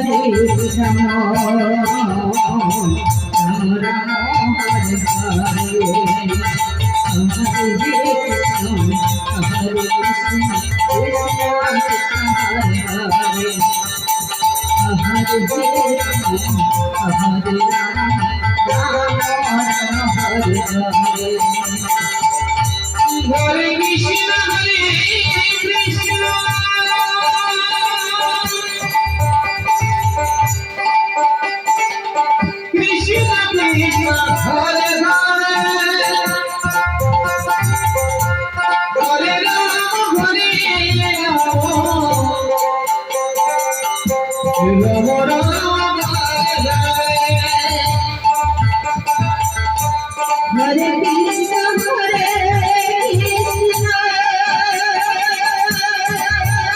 Hare Rama Hare Rama Rama Rama Hare Hare Hare Krishna Hare Krishna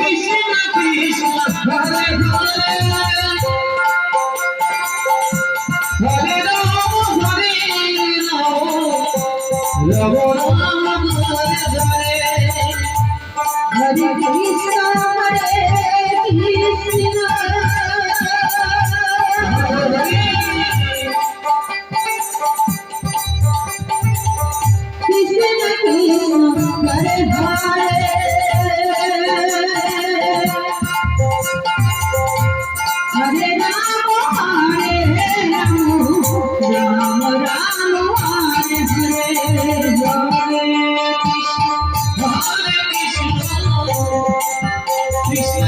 Krishna Krishna Hare Hare Hare Rama Rama Rama Hare Hare Hare Krishna Hare Krishna Krishna Krishna Hare Hare Hare Rama Rama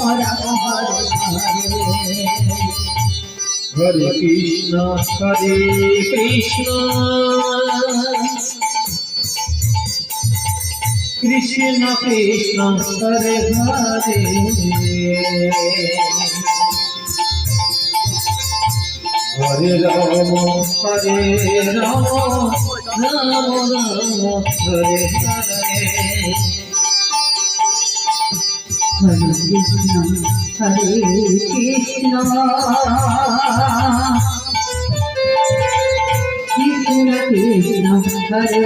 Rama Hare Hare Hare Krishna Hare Krishna Krishna Krishna Hare Hare Hare Rama Rama Rama Hare Hare Hare Krishna Hare Krishna Krishna Krishna Hare Hare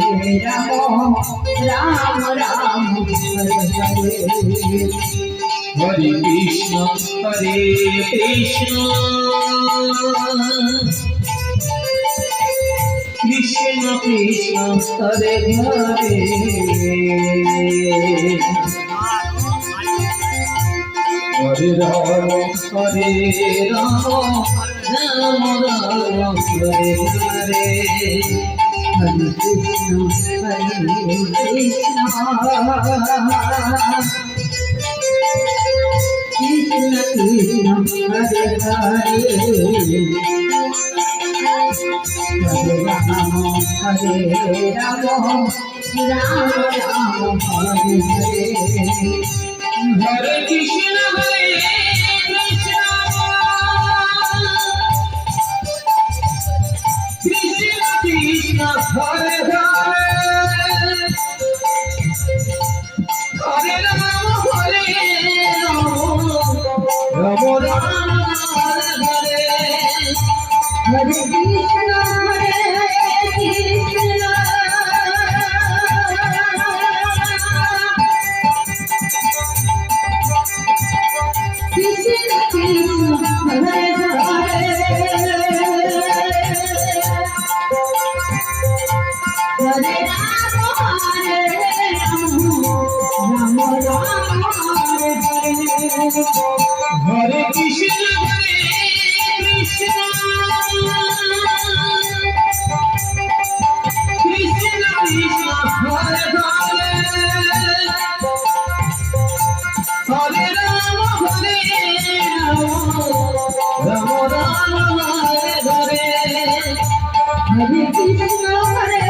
Hare Rama Rama Rama Hare Hare Hare Krishna Hare Krishna Krishna Krishna Hare Hare Hare Rama Rama Hare Hare Hare Krishna Hare Krishna Krishna Krishna Hare Hare Hare Rama Rama Rama Hare Hare Hare Krishna Hare Krishna Hare Krishna, Hare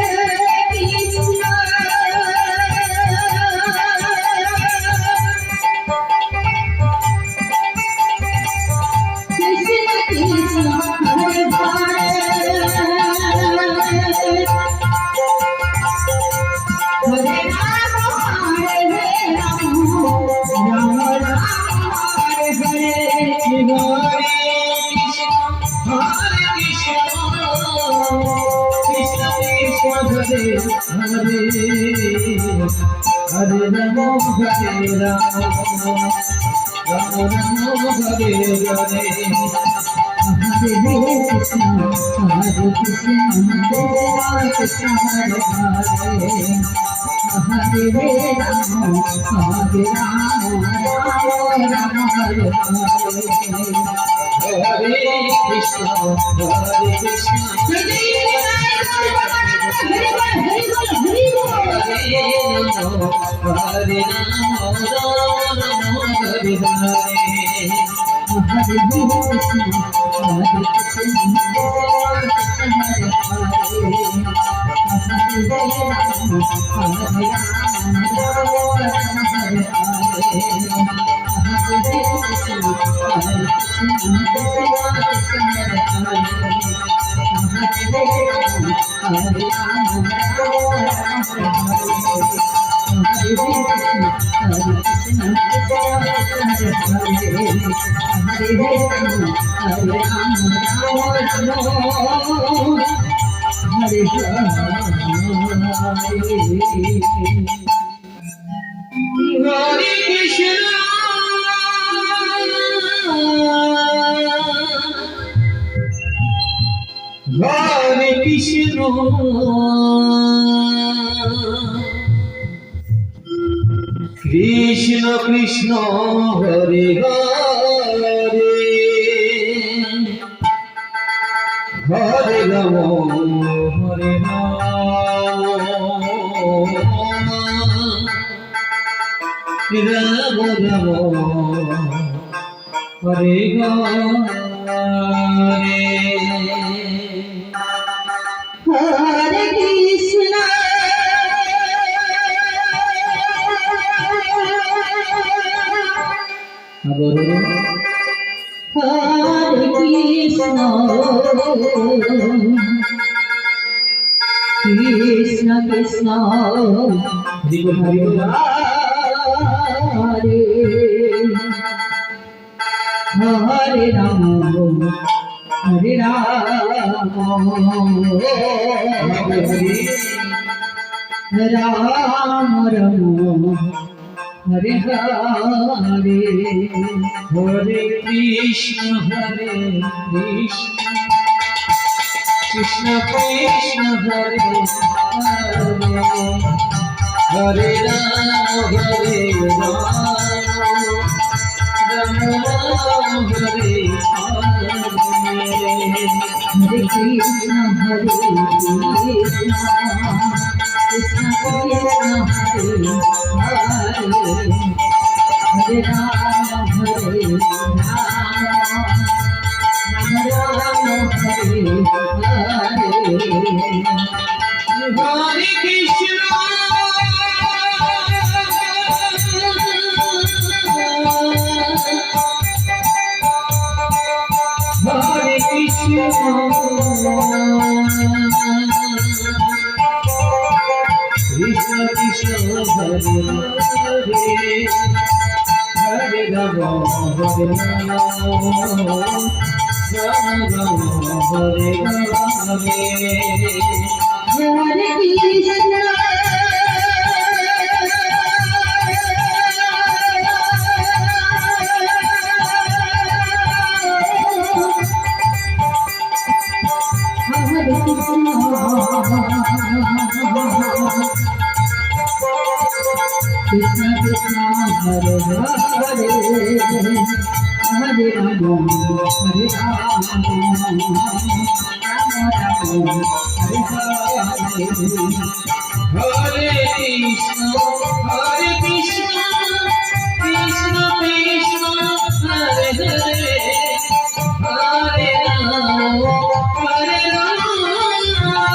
Krishna, Krishna Krishna, Hare Hare, Hare Rama, Hare Rama, Rama Rama, Hare Hare, Hare Rama, Hare Rama, Rama Rama, Hare Hare. Hare Krishna, Hare Krishna, Krishna Hare Hare, Hare Rama, Hare Rama, Rama Hare Hare. Hare Krishna, Hare Krishna, Hare Krishna Krishna Hare Hare, Hare Rama, Hare Rama, Hare Hare Krishna, Hare Krishna, Krishna Krishna, Hare Hare Rama, Hare Rama, Rama Rama, Hare Hare, Hare Krishna, Hare Krishna, Krishna Krishna, Hare Hare, Hare Rama, Hare Rama, Rama Rama, Hare Hare, Hare Krishna, Hare Krishna, Krishna Krishna, Hare Hare, Hare Rama, Hare Rama, Rama Rama, Hare Hare, Hare Krishna. Hare Krishna, Krishna Krishna, Hare Hare, Hare Rama, Hare Rama, Rama Rama, Hare Hare, Hare Krishna. Krishna Krishna, Hare Hare, Hare Rama, Hare Rama, Rama Rama, Hare Hare, Hare Krishna, Hare Krishna, Krishna Krishna, Hare Hare, Hare Rama, Hare Rama,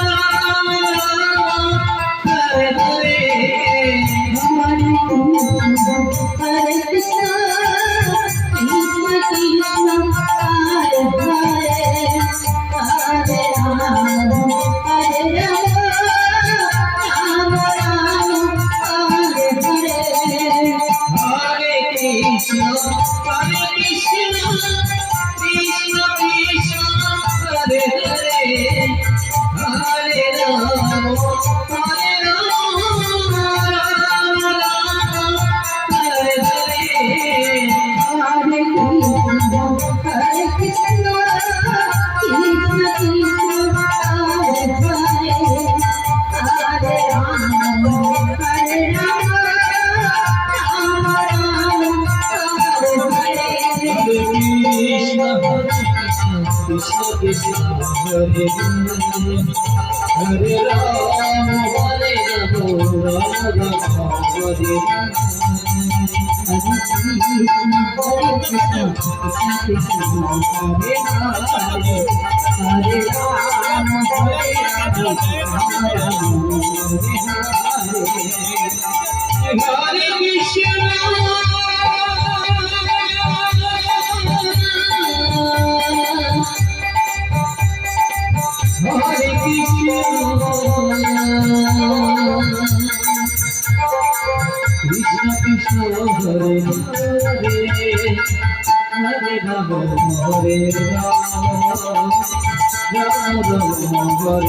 Krishna Hare Hare Ram Hare Ram Ram Hare Krishna Krishna Hare Hare Hare Ram Hare Ram Ram Ram Hare Hare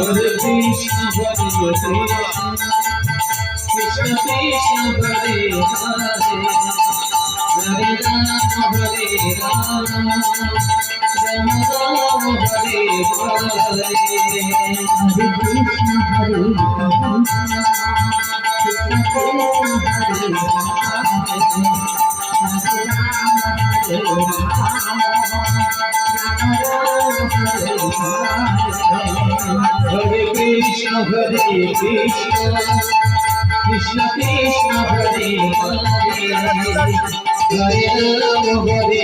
Hare Krishna Hare Krishna Krishna Krishna Hare Hare Hare Ram Hare Ram Ram Ram Hare Hare Hare Krishna Hare Hare Ram Hare Ram Ram Ram Hare Hare Krishna Hare Krishna Krishna Krishna Hare Hare Hare Ram Hare Ram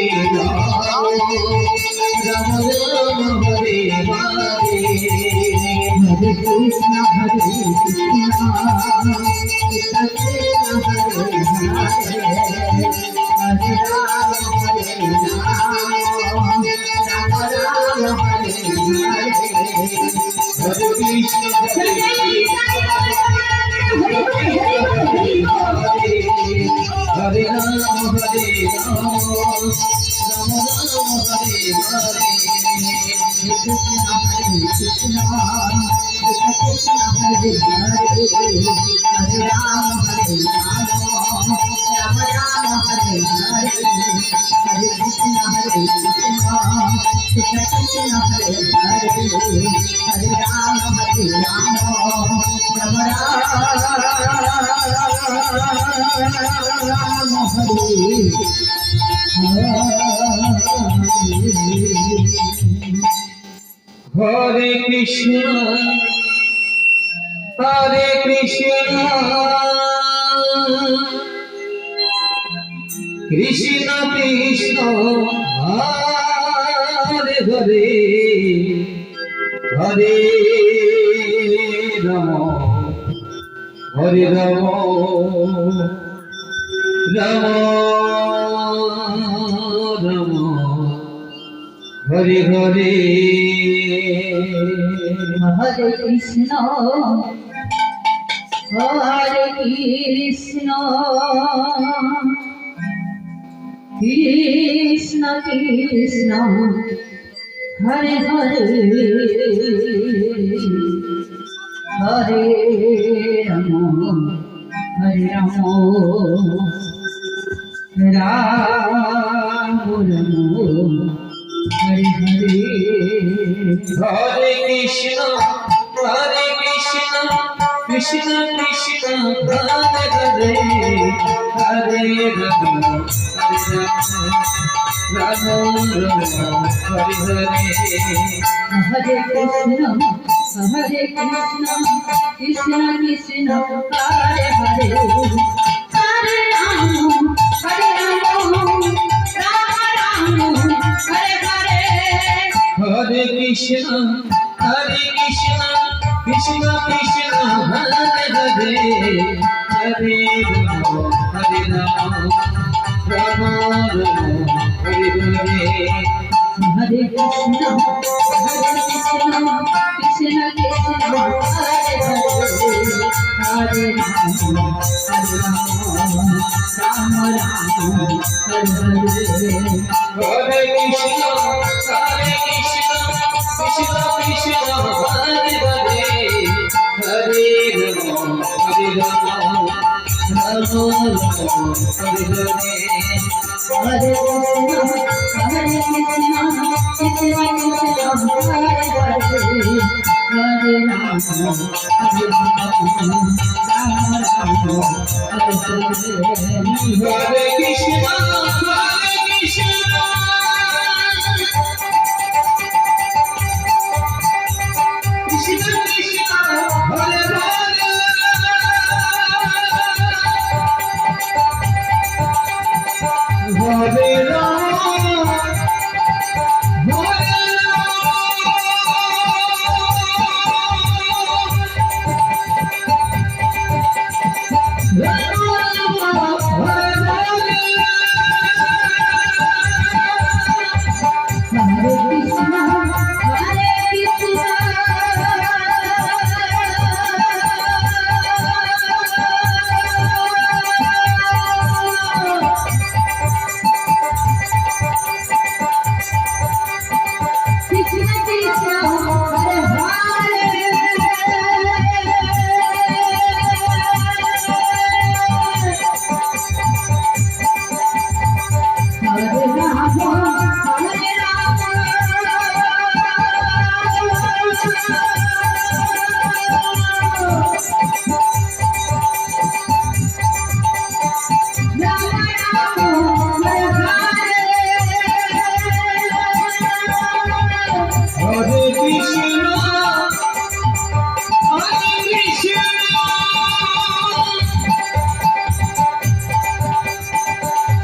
Ram Ram Hare Hare Hare Krishna Hare Krishna Krishna Krishna Hare Hare Hare Ram Hare Ram Ram Hare Krishna Hare Krishna Krishna Krishna Hare Hare Hare Rama Hare Rama Rama Rama Hare Hare Hare Krishna Hare Krishna Krishna Krishna Hare Hare Hare Rama Hare Rama Rama Rama Hare Hare Hare Krishna Krishna Krishna Hare Hare Hare Rama Hare Rama Rama Hare Hare Hare Krishna Krishna Krishna Hare Hare Hare Rama Rama Rama Hare Hare Hare Hare Krishna, Krishna Krishna, Hare Hare, Hare Rama, Hare Rama, Rama Rama, Hare Hare. Hare Krishna, Krishna Krishna, Hare Hare, Hare Rama, Hare Rama, Rama Rama, Hare Hare. Hare Krishna, Krishna Krishna, Hare Hare, Hare Rama, Hare Rama, Rama Rama, Hare Hare. Hare Krishna,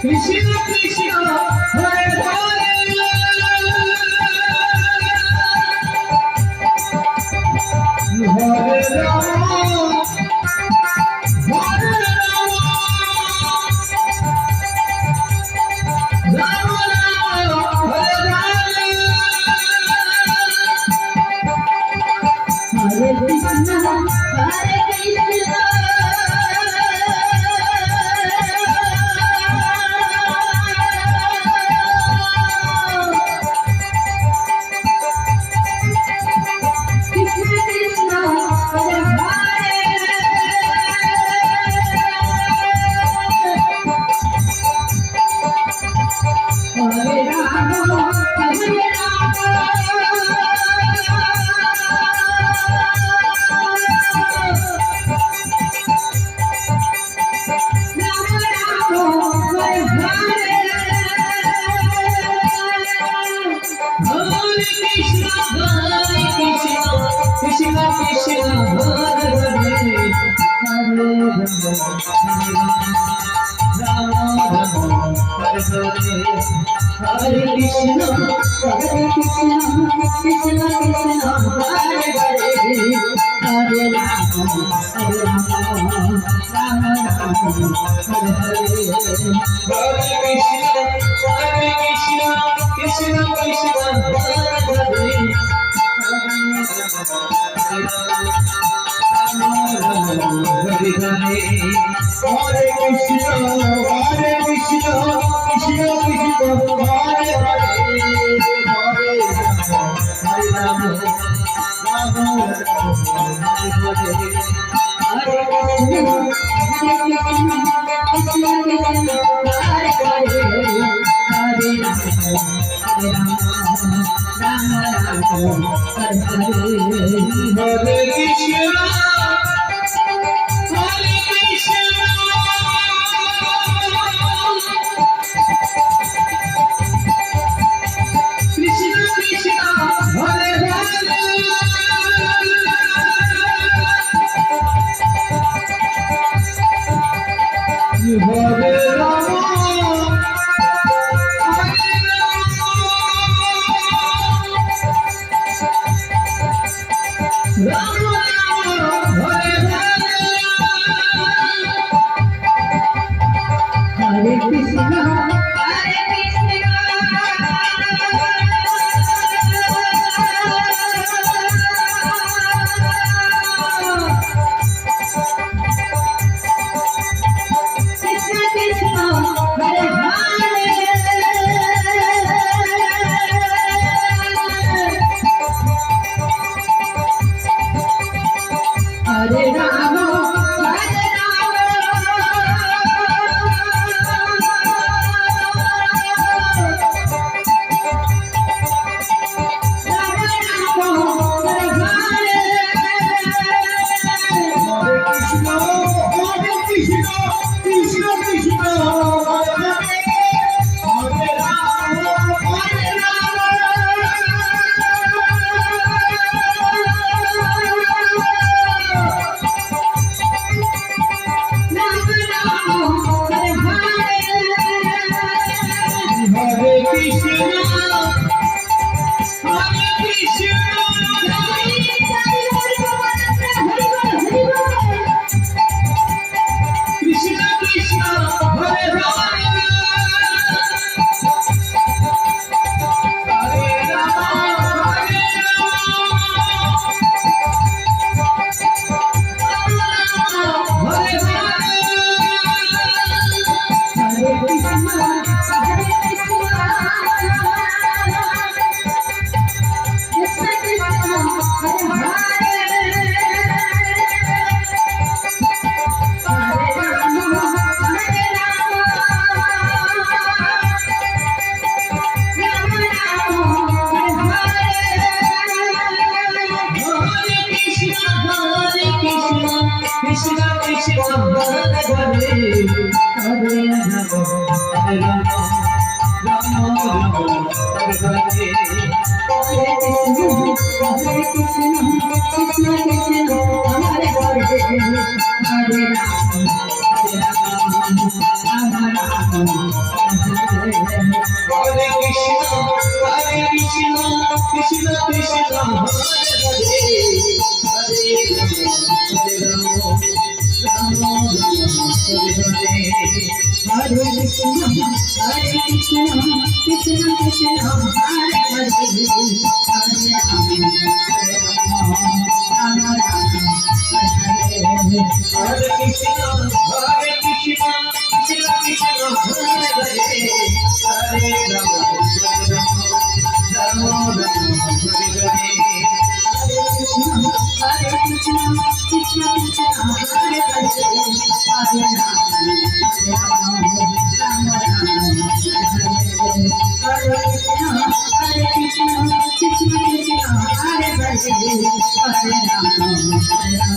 Krishna Krishna, Hare Hare, Hare Rama, Hare Rama, Rama Rama, Hare Hare. Hare Krishna, Krishna. Krishna Krishna, Hare Hare, Hare Rama, Hare Hare Krishna, Hare Krishna, Krishna Krishna, Hare Hare, Hare Rama, Hare Rama, Hare Hare, Hare Krishna, Hare Krishna, Krishna Krishna, Hare Hare, Hare Rama, Rama Rama, Rama Hare Hare, Hare Krishna, Hare Krishna, Krishna Krishna, Hare Hare, Hare Rama, Hare Rama,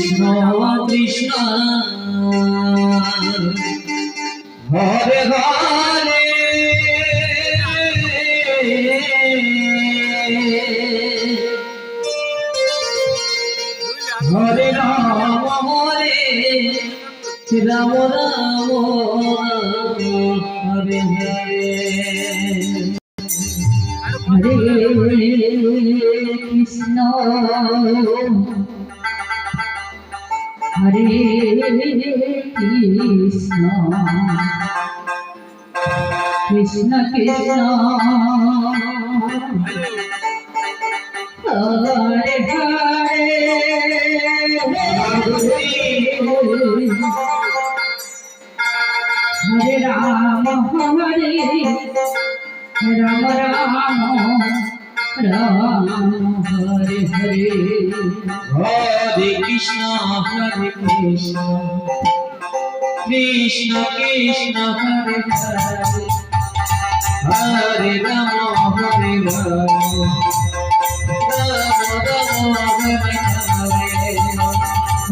Rama Rama, Hare Hare, Hare Krishna, Hare Krishna, Krishna Krishna, Hare Hare, Hare Rama, Hare Rama, Rama Rama, Hare Hare, Hare Krishna, Hare Krishna, Krishna Krishna, Hare Hare, Hare Rama, Hare Rama, Rama Hare Krishna,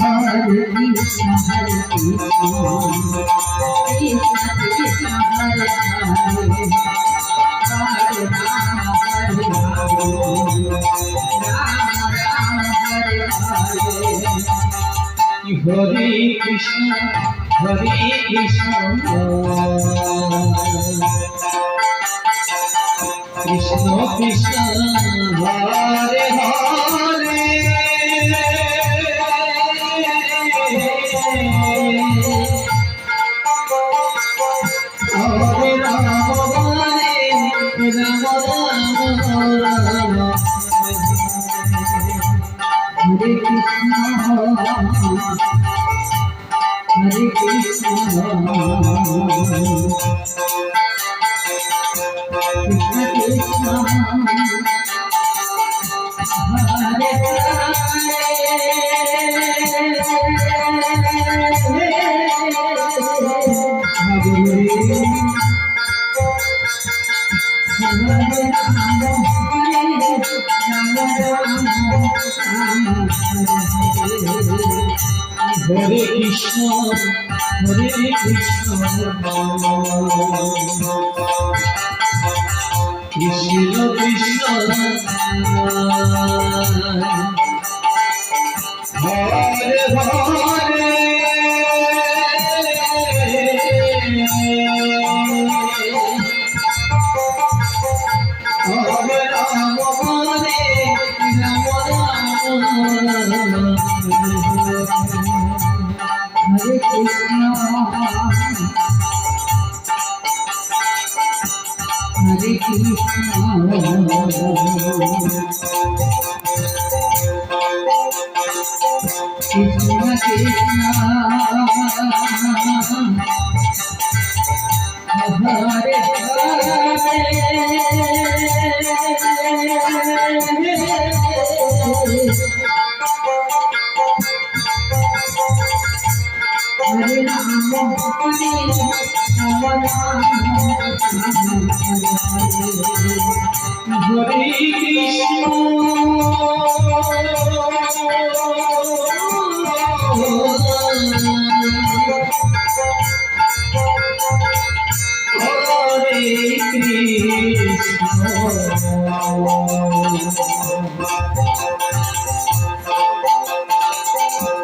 Hare Krishna, Krishna Krishna, Hare Hare Krishna, Hare Krishna, Krishna Krishna, Hare Hare, Hare Rama, Hare Krishna, Hare Krishna, Krishna Krishna, Hare Hare,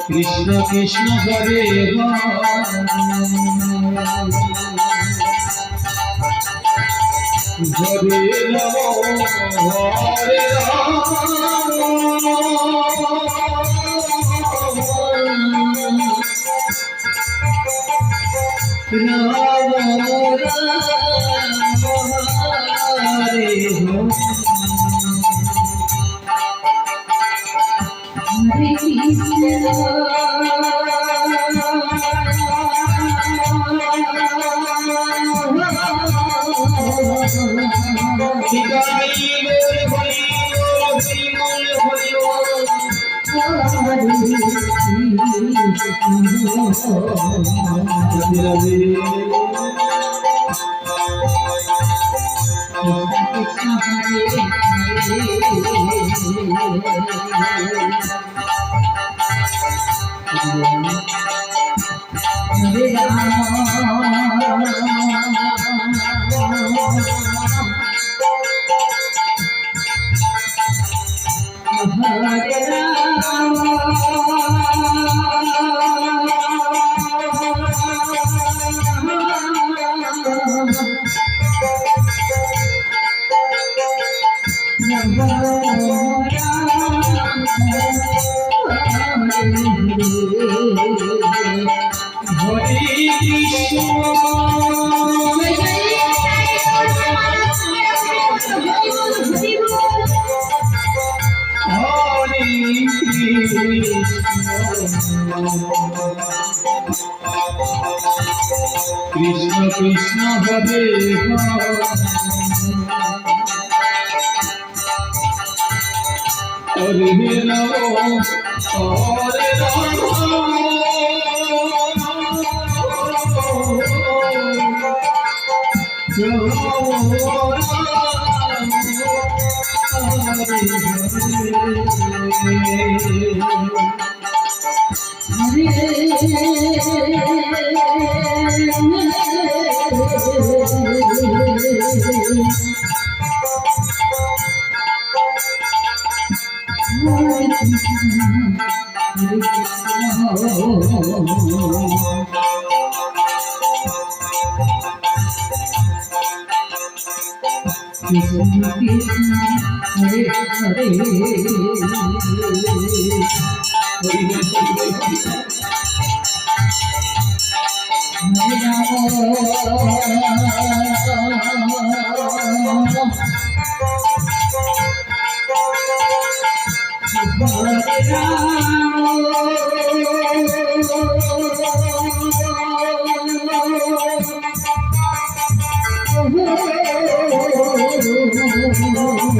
Krishna Krishna Hare Hare Ram Hare Krishna Krishna Hare Hare Ram Hare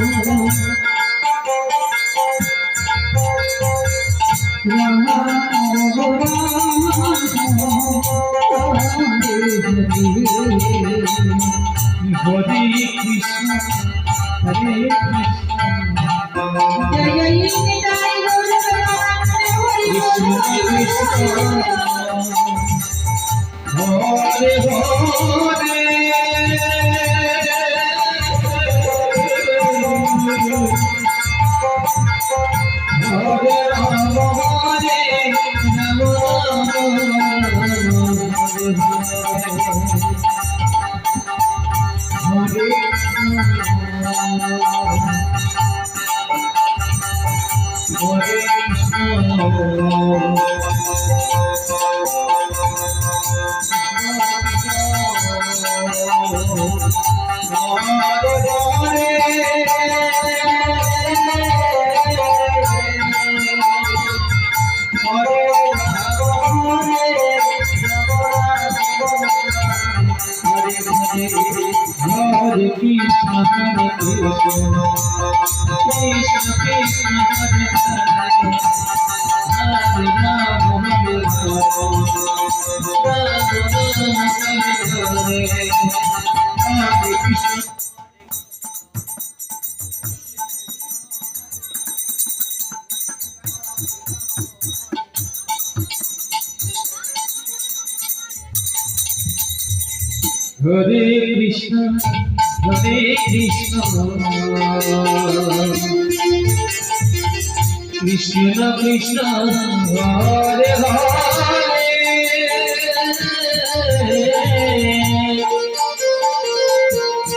Krishna Krishna Hare Hare Hare Rama Hare Krishna Krishna Krishna Hare Hare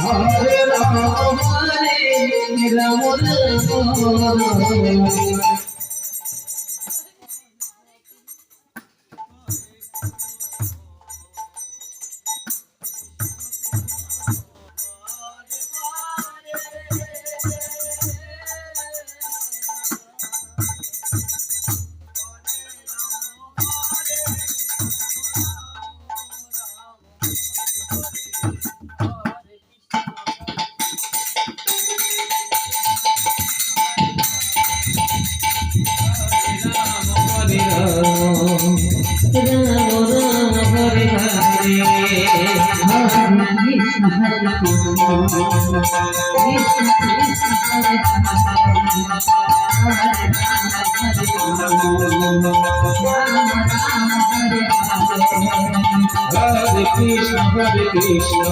Hare Ram Hare Ram Hare Krishna Hare Krishna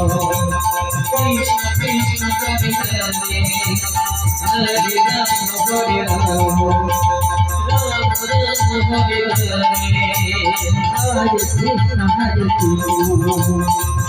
Hare Krishna